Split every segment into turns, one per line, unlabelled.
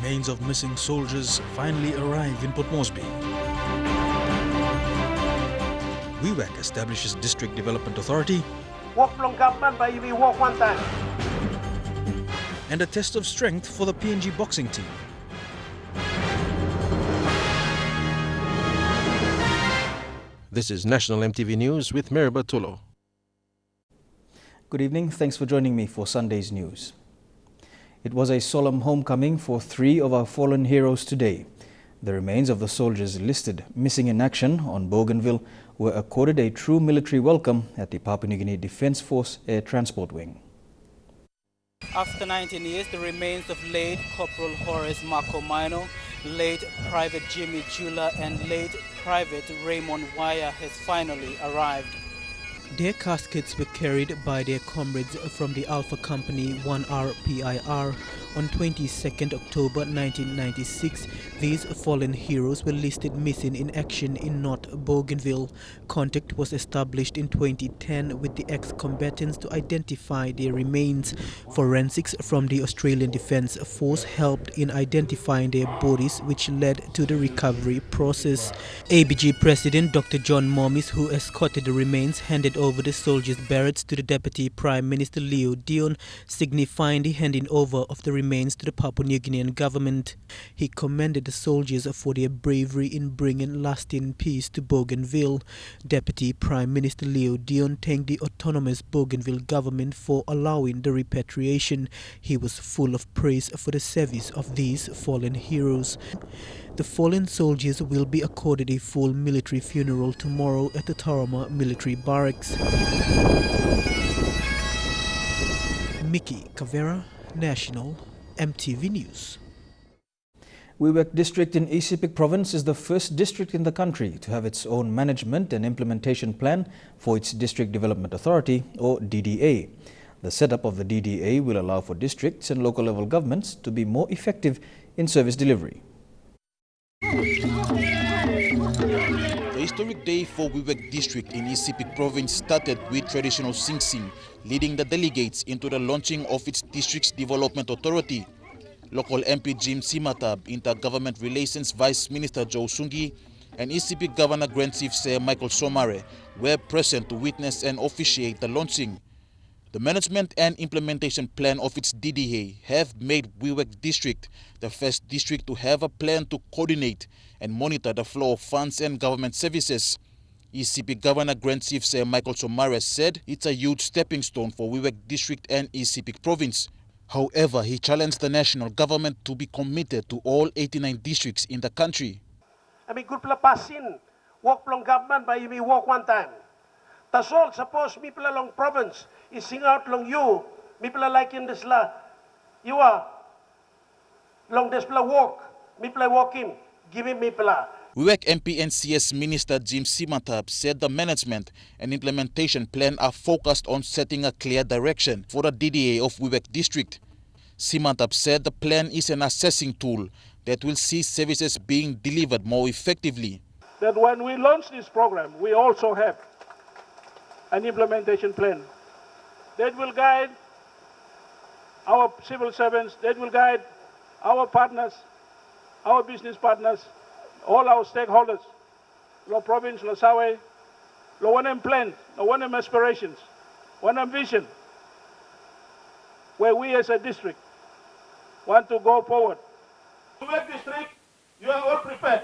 remains of missing soldiers finally arrive in Port Moresby. Wewak establishes District Development Authority.
Walk from government, but we walk one time.
And a test of strength for the PNG Boxing Team.
This is National EMTV News with Miriba Tulo.
Good evening. Thanks for joining me for Sunday's news. It was a solemn homecoming for 3 of our fallen heroes today. The remains of the soldiers listed missing in action on Bougainville were accorded a true military welcome at the Papua New Guinea Defence Force Air Transport Wing.
After 19 years, the remains of late Corporal Horace Marco Mino, late Private Jimmy Jula and late Private Raymond Waya has finally arrived. Their caskets were carried by their comrades from the Alpha Company 1RPIR on 22nd October 1996. These fallen heroes were listed missing in action in North Bougainville. Contact was established in 2010 with the ex-combatants to identify their remains. Forensics from the Australian Defence Force helped in identifying their bodies, which led to the recovery process. ABG President Dr. John Mommis, who escorted the remains, handed over the soldiers' barracks to the Deputy Prime Minister Leo Dion, signifying the handing over of the remains to the Papua New Guinean government. He commended the soldiers for their bravery in bringing lasting peace to Bougainville. Deputy Prime Minister Leo Dion thanked the autonomous Bougainville government for allowing the repatriation. He was full of praise for the service of these fallen heroes. The fallen soldiers will be accorded a full military funeral tomorrow at the Tarama Military Barracks. Mickey Cavera, National EMTV News.
Wewak District in East Sepik Province is the first district in the country to have its own management and implementation plan for its District Development Authority, or DDA. The setup of the DDA will allow for districts and local level governments to be more effective in service delivery.
The historic day for Wewak District in East Sepik Province started with traditional Sing Sing, leading the delegates into the launching of its District's Development Authority. Local MP Jim Simatab, Intergovernment Relations Vice Minister Joe Sungi, and East Sepik Governor Grand Chief Sir Michael Somare were present to witness and officiate the launching. The management and implementation plan of its DDA have made Wewak District the first district to have a plan to coordinate and monitor the flow of funds and government services. East Sepik Governor Grand Chief Sir Michael Somare said it's a huge stepping stone for Wewak District and East Sepik Province. However, he challenged the national government to be committed to all 89 districts in the country.
I mean, good pala pasin, walk from government, but we walk one time. That's all. Suppose me pala long province is sing out long you, me pala like in this la, you are long this pala walk, me pala walk him, give him me pala.
Wewak MP and CS Minister Jim Simatab said the management and implementation plan are focused on setting a clear direction for the DDA of Wewak District. Simatab said the plan is an assessing tool that will see services being delivered more effectively.
That when we launch this program, we also have an implementation plan that will guide our civil servants, that will guide our partners, our business partners, all our stakeholders, Law Province, Law Sawe, Law one plan, Law one aspirations, one vision, where we as a district want to go forward. Wewak District, you are all prepared.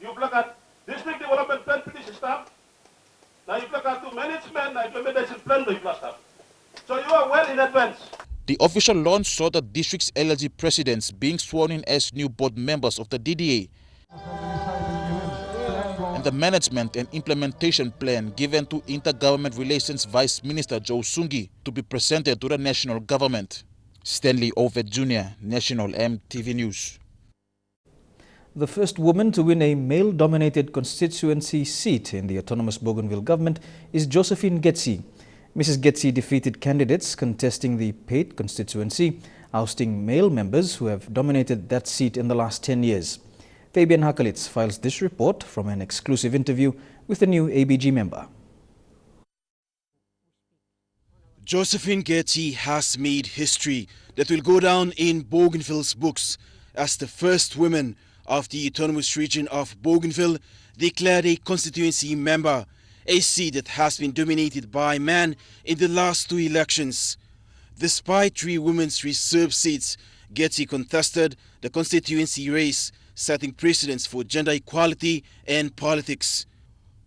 You look at District Development Plan pretty system. Now you look at the management and implementation plan with cluster. So you are well in advance.
The official launch saw the district's LG presidents being sworn in as new board members of the DDA. And the management and implementation plan given to Intergovernment Relations Vice Minister Joe Sungi to be presented to the national government. Stanley Ovett Jr., National EMTV News.
The first woman to win a male-dominated constituency seat in the autonomous Bougainville government is Josephine Getsi. Mrs. Getsi defeated candidates contesting the Pate constituency, ousting male members who have dominated that seat in the last 10 years. Fabian Hakalitz files this report from an exclusive interview with the new ABG member.
Josephine Getsi has made history that will go down in Bougainville's books as the first woman of the autonomous region of Bougainville declared a constituency member, a seat that has been dominated by men in the last two elections. Despite 3 women's reserve seats, Getsy contested the constituency race, setting precedents for gender equality and politics.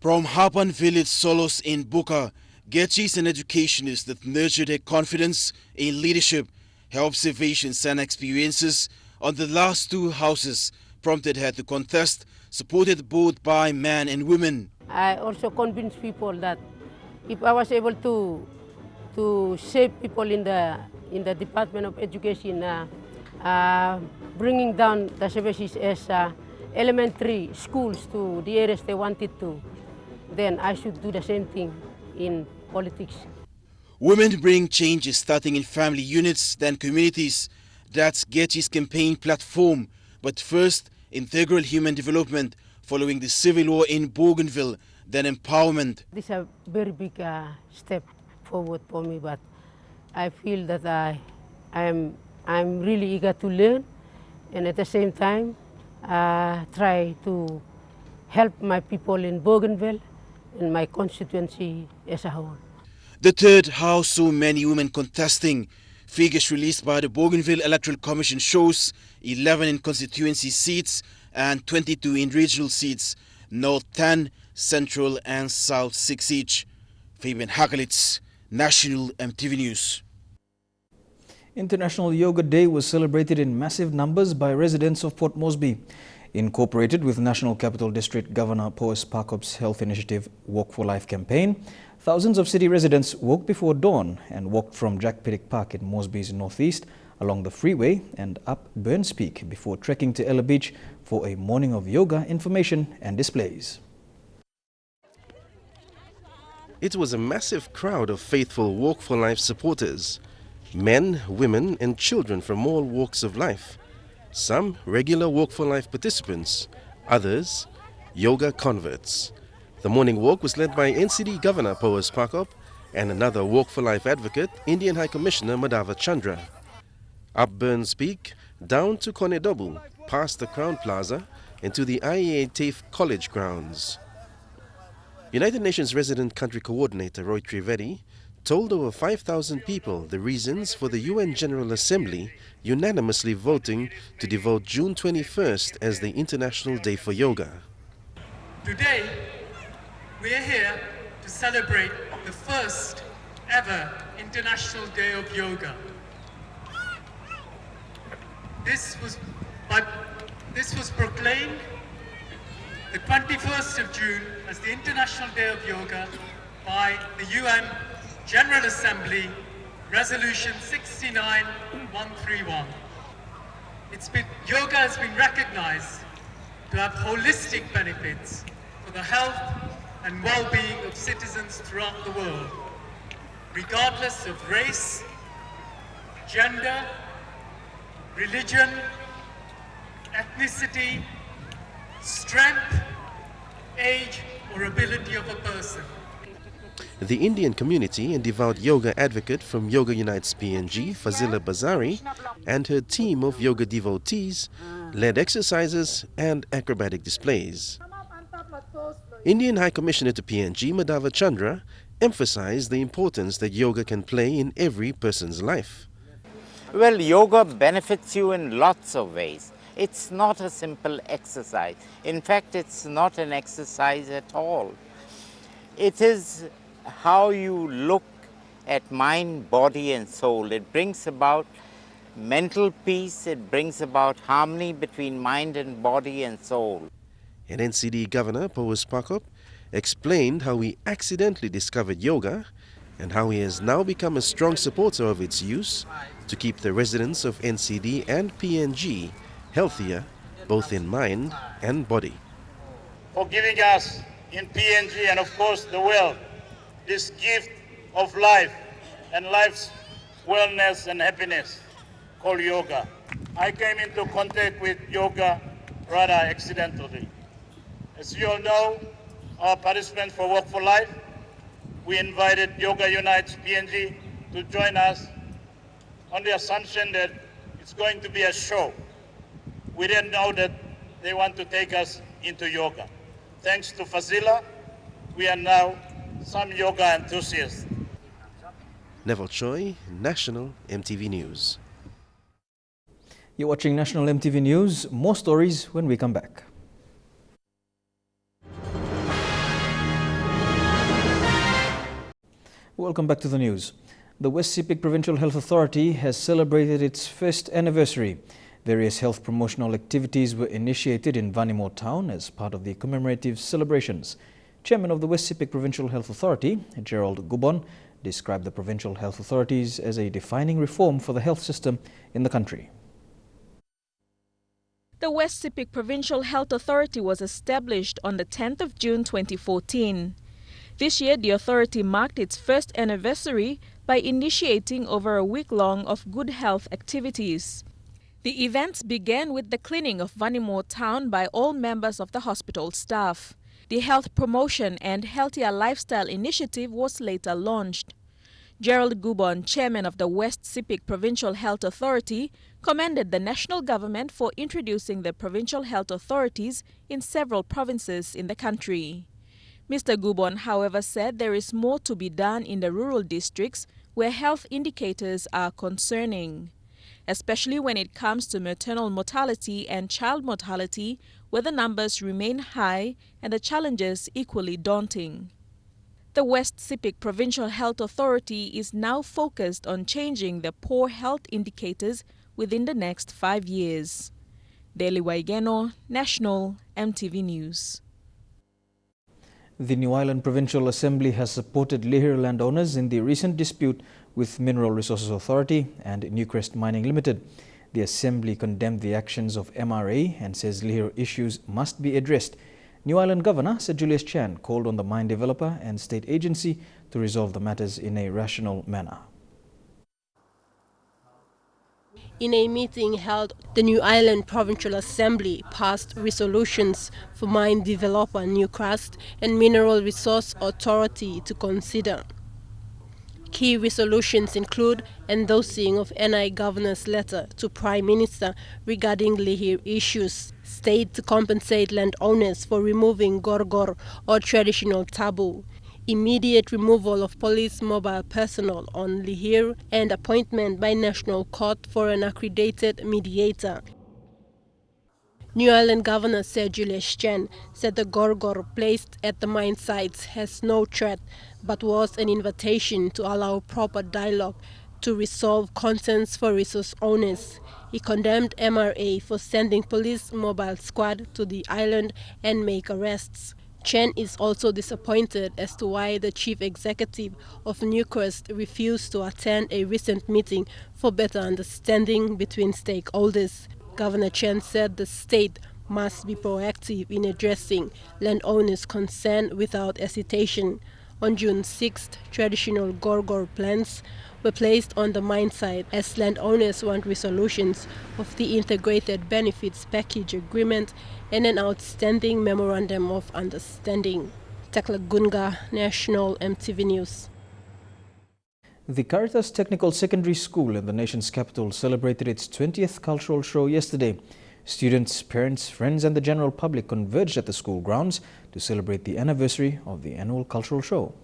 From Hapan village Solos in Buka, Getsy is an educationist that nurtured her confidence in leadership. Her observations and experiences on the last 2 houses prompted her to contest, supported both by men and women.
I also convinced people that if I was able to shape people in the Department of Education, bringing down the services as elementary schools to the areas they wanted to, then I should do the same thing in politics.
Women bring changes starting in family units, then communities. That's Getsy's campaign platform. But first, integral human development, following the civil war in Bougainville, then empowerment.
This is a very big step forward for me, but I feel that I'm really eager to learn, and at the same time try to help my people in Bougainville and my constituency as a whole.
The third house saw many women contesting. Figures released by the Bougainville Electoral Commission shows 11 in constituency seats and 22 in regional seats, North 10, Central and South 6 each. Fabian Hakalitz, National EMTV News.
International Yoga Day was celebrated in massive numbers by residents of Port Moresby. Incorporated with National Capital District Governor Powis Pakop's health initiative Walk for Life campaign, thousands of city residents woke before dawn and walked from Jack Piddick Park in Moresby's northeast along the freeway and up Burns Peak before trekking to Ella Beach for a morning of yoga information and displays.
It was a massive crowd of faithful Walk for Life supporters. Men, women and children from all walks of life. Some regular Walk for Life participants, others yoga converts. The morning walk was led by NCD Governor Powis Pakop and another Walk for Life advocate, Indian High Commissioner Madhava Chandra. Up Burns Peak, down to Konedobu, past the Crown Plaza and to the IEA TAFE College grounds. United Nations Resident Country Coordinator Roy Trivedi told over 5,000 people the reasons for the UN General Assembly unanimously voting to devote June 21st as the International Day for Yoga.
Today, we are here to celebrate the first ever International Day of Yoga. This was proclaimed the 21st of June as the International Day of Yoga by the UN General Assembly, Resolution 69131. Yoga has been recognized to have holistic benefits for the health and well-being of citizens throughout the world, regardless of race, gender, religion, ethnicity, strength, age, or ability of a person.
The Indian community and devout yoga advocate from Yoga Unites PNG, Fazila Bazari, and her team of yoga devotees led exercises and acrobatic displays. Indian High Commissioner to PNG, Madhava Chandra, emphasized the importance that yoga can play in every person's life.
Well, yoga benefits you in lots of ways. It's not a simple exercise. In fact, it's not an exercise at all. It is how you look at mind, body and soul. It brings about mental peace, it brings about harmony between mind and body and soul.
And NCD Governor Powis Pakop explained how he accidentally discovered yoga and how he has now become a strong supporter of its use to keep the residents of NCD and PNG healthier, both in mind and body.
For giving us in PNG and of course the world this gift of life and life's wellness and happiness called yoga. I came into contact with yoga rather accidentally. As you all know, our participants for Walk for Life, we invited Yoga Unites PNG to join us on the assumption that it's going to be a show. we didn't know that they want to take us into yoga. Thanks to Fazila, we are now some yoga enthusiasts.
Neville Choi, National MTV News.
You're watching National MTV News. More stories when we come back. Welcome back to the news. The West Sepik Provincial Health Authority has celebrated its first anniversary. Various health promotional activities were initiated in Vanimo town as part of the commemorative celebrations. Chairman of the West Sepik Provincial Health Authority, Gerald Gubon, described the provincial health authorities as a defining reform for the health system in the country.
The West Sepik Provincial Health Authority was established on the 10th of June 2014. This year, the authority marked its first anniversary by initiating over a week-long of good health activities. The events began with the cleaning of Vanimo town by all members of the hospital staff. The Health Promotion and Healthier Lifestyle Initiative was later launched. Gerald Gubon, chairman of the West Sepik Provincial Health Authority, commended the national government for introducing the provincial health authorities in several provinces in the country. Mr. Gubon, however, said there is more to be done in the rural districts where health indicators are concerning, especially when it comes to maternal mortality and child mortality, where the numbers remain high and the challenges equally daunting. The West Sepik Provincial Health Authority is now focused on changing the poor health indicators within the next 5 years. Deli Waigeno, National MTV News.
The New Ireland Provincial Assembly has supported Lihir landowners in the recent dispute with Mineral Resources Authority and Newcrest Mining Limited. The Assembly condemned the actions of MRA and says Lihir issues must be addressed. New Ireland Governor Sir Julius Chan called on the mine developer and state agency to resolve the matters in a rational manner.
In a meeting held, the New Ireland Provincial Assembly passed resolutions for mine developer Newcrest and Mineral Resource Authority to consider. Key resolutions include endorsing of NI Governor's letter to Prime Minister regarding Lihir issues, state to compensate landowners for removing gorgor or traditional taboo, immediate removal of police mobile personnel on Lihir, and appointment by National Court for an accredited mediator. New Ireland Governor Sir Julius Chan said the gorgor placed at the mine sites has no threat, but was an invitation to allow proper dialogue to resolve concerns for resource owners. He condemned MRA for sending police mobile squad to the island and make arrests. Chen is also disappointed as to why the chief executive of Newcrest refused to attend a recent meeting for better understanding between stakeholders. Governor Chen said the state must be proactive in addressing landowners' concern without hesitation. On June 6th, traditional gorgor plants were placed on the mine site as landowners want resolutions of the Integrated Benefits Package Agreement and an outstanding Memorandum of Understanding. Tekla Gunga, National MTV News.
The Caritas Technical Secondary School in the nation's capital celebrated its 20th cultural show yesterday. Students, parents, friends and the general public converged at the school grounds to celebrate the anniversary of the annual cultural show.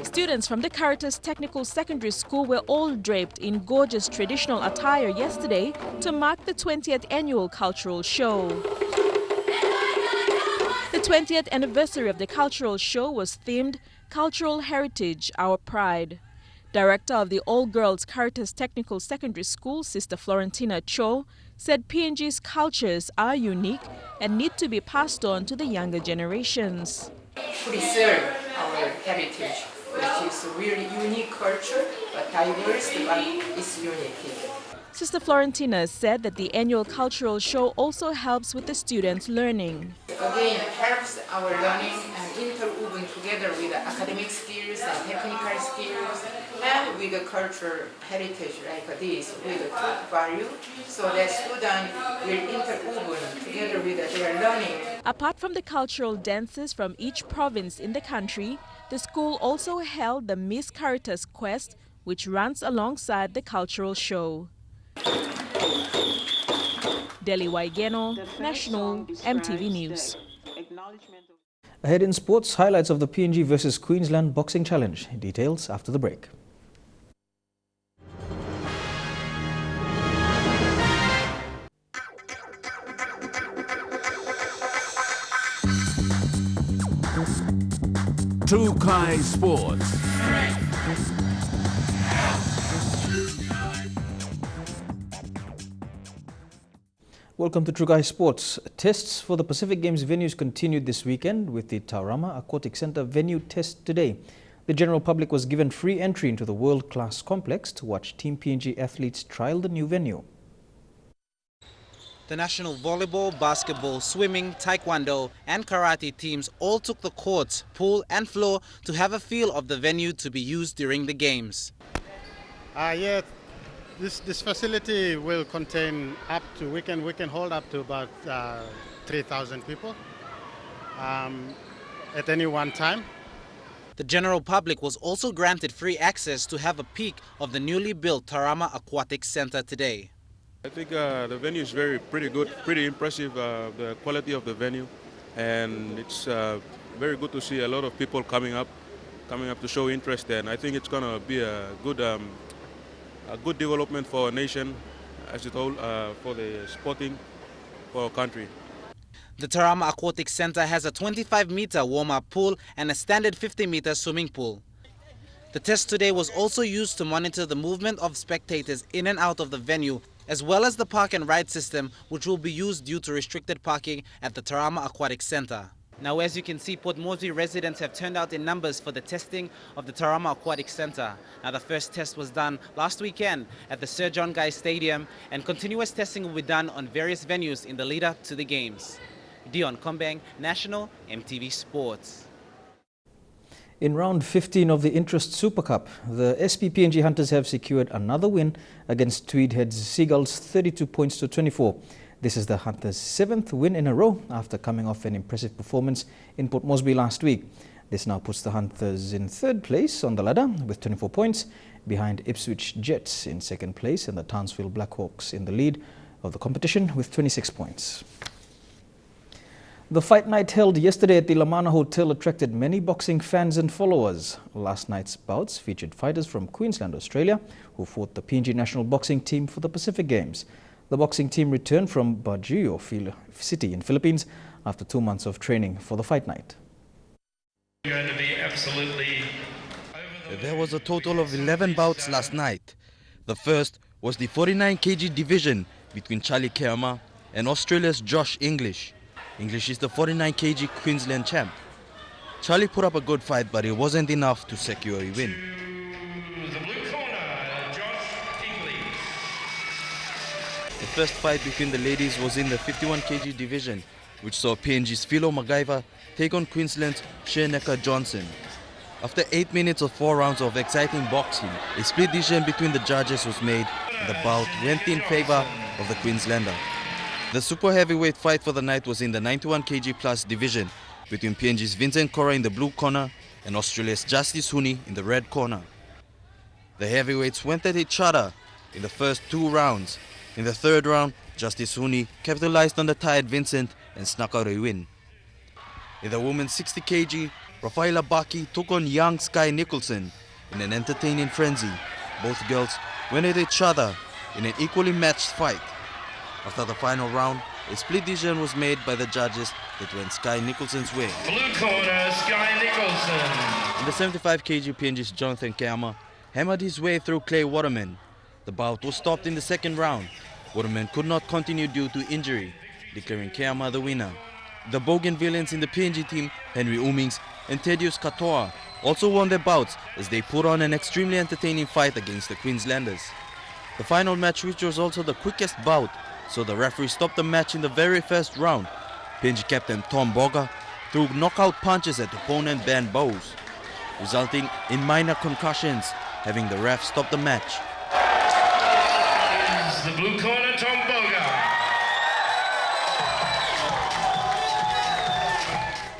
Students from the Caritas Technical Secondary School were all draped in gorgeous traditional attire yesterday to mark the 20th annual cultural show. The 20th anniversary of the cultural show was themed Cultural Heritage, Our Pride. Director of the all-girls Caritas Technical Secondary School, Sister Florentina Cho, said PNG's cultures are unique and need to be passed on to the younger generations.
Preserve our heritage, which is a really unique culture, but diverse, but it's unity.
Sister Florentina said that the annual cultural show also helps with the students' learning.
Again, it helps our learning and interwoven together with the academic skills and technical skills and with the cultural heritage like this, with the top value, so that students will interwoven together with their learning.
Apart from the cultural dances from each province in the country, the school also held the Miss Caritas Quest, which runs alongside the cultural show. Delhi Waigeno, National, EMTV News.
Ahead in sports, highlights of the PNG versus Queensland Boxing Challenge. Details after the break.
Trukai Sports.
Welcome to Trukai Sports. Tests for the Pacific Games venues continued this weekend with the Taurama Aquatic Centre venue test today. The general public was given free entry into the world-class complex to watch Team PNG athletes trial the new venue.
The national volleyball, basketball, swimming, taekwondo and karate teams all took the courts, pool and floor to have a feel of the venue to be used during the games.
Yeah, this facility will contain up to, we can hold up to about 3,000 people at any one time.
The general public was also granted free access to have a peek of the newly built Taurama Aquatic Centre today.
I think the venue is pretty good, pretty impressive, the quality of the venue, and it's very good to see a lot of people coming up to show interest, and I think it's going to be a good development for our nation as a whole, for the sporting, for our country.
The Taurama Aquatic Centre has a 25-meter warm-up pool and a standard 50-meter swimming pool. The test today was also used to monitor the movement of spectators in and out of the venue, as well as the park and ride system, which will be used due to restricted parking at the Taurama Aquatic Centre. Now, as you can see, Port Moresby residents have turned out in numbers for the testing of the Taurama Aquatic Centre. Now, the first test was done last weekend at the Sir John Guy Stadium, and continuous testing will be done on various venues in the lead-up to the games. Dion Kombang, National, EMTV Sports.
In round 15 of the Interest Super Cup, the SP-PNG Hunters have secured another win against Tweed Heads Seagulls 32 points to 24. This is the Hunters' 7th win in a row after coming off an impressive performance in Port Moresby last week. This now puts the Hunters in 3rd place on the ladder with 24 points, behind Ipswich Jets in 2nd place and the Townsville Blackhawks in the lead of the competition with 26 points. The fight night held yesterday at the Lamana Hotel attracted many boxing fans and followers. Last night's bouts featured fighters from Queensland, Australia, who fought the PNG national boxing team for the Pacific Games. The boxing team returned from Baguio City in Philippines after 2 months of training for the fight night.
Going to be absolutely
There was a total of 11 bouts last night. The first was the 49 kg division between Charlie Keama and Australia's Josh English. English is the 49 kg Queensland champ. Charlie put up a good fight, but it wasn't enough to secure a win.
the blue corner, Josh English.
The first fight between the ladies was in the 51 kg division, which saw PNG's Philo MacGyver take on Queensland's Sheneka Johnson. After 8 minutes of 4 rounds of exciting boxing, a split decision between the judges was made and the bout went in favour of the Queenslander. The super heavyweight fight for the night was in the 91 kg plus division between PNG's Vincent Cora in the blue corner and Australia's Justice Huni in the red corner. The heavyweights went at each other in the first 2 rounds. In the 3rd round, Justice Huni capitalized on the tired Vincent and snuck out a win. In the women's 60 kg, Rafaela Baki took on young Sky Nicholson in an entertaining frenzy. Both girls went at each other in an equally matched fight. After the final round, a split decision was made by the judges that went Sky Nicholson's way.
Blue corner, Sky Nicholson.
In the 75 kg, PNG's Jonathan Keama hammered his way through Clay Waterman. The bout was stopped in the 2nd round. Waterman could not continue due to injury, declaring Keama the winner. The Bougainvilleans in the PNG team, Henry Oomings and Thaddeus Katoa, also won their bouts as they put on an extremely entertaining fight against the Queenslanders. The final match, which was also the quickest bout, so the referee stopped the match in the very first round. PNG captain Tom Boga threw knockout punches at opponent Ben Bowes, resulting in minor concussions, having the ref stop the match.
The blue corner, Tom Boga.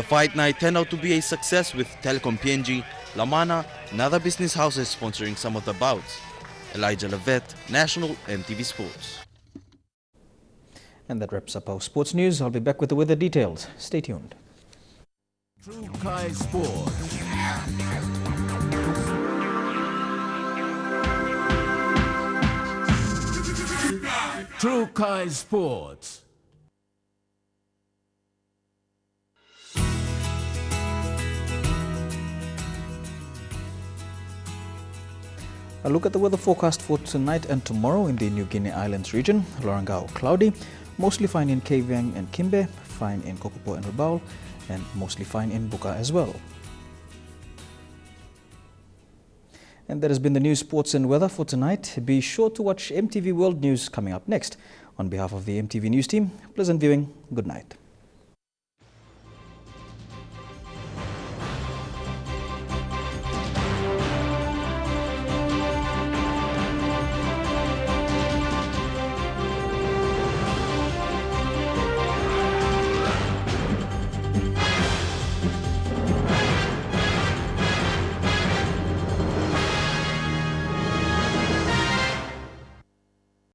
The fight night turned out to be a success with Telecom PNG, Lamana and other business houses sponsoring some of the bouts. Elijah Levette, National EMTV Sports.
And that wraps up our sports news. I'll be back with the weather details. Stay tuned.
True Kai Sports. True Kai Sports.
A look at the weather forecast for tonight and tomorrow in the New Guinea Islands region. Lorangao cloudy, mostly fine in Kavieng and Kimbe, fine in Kokopo and Rabaul, and mostly fine in Buka as well. And that has been the news, sports and weather for tonight. Be sure to watch EMTV World News coming up next. On behalf of the EMTV News team, pleasant viewing. Good night.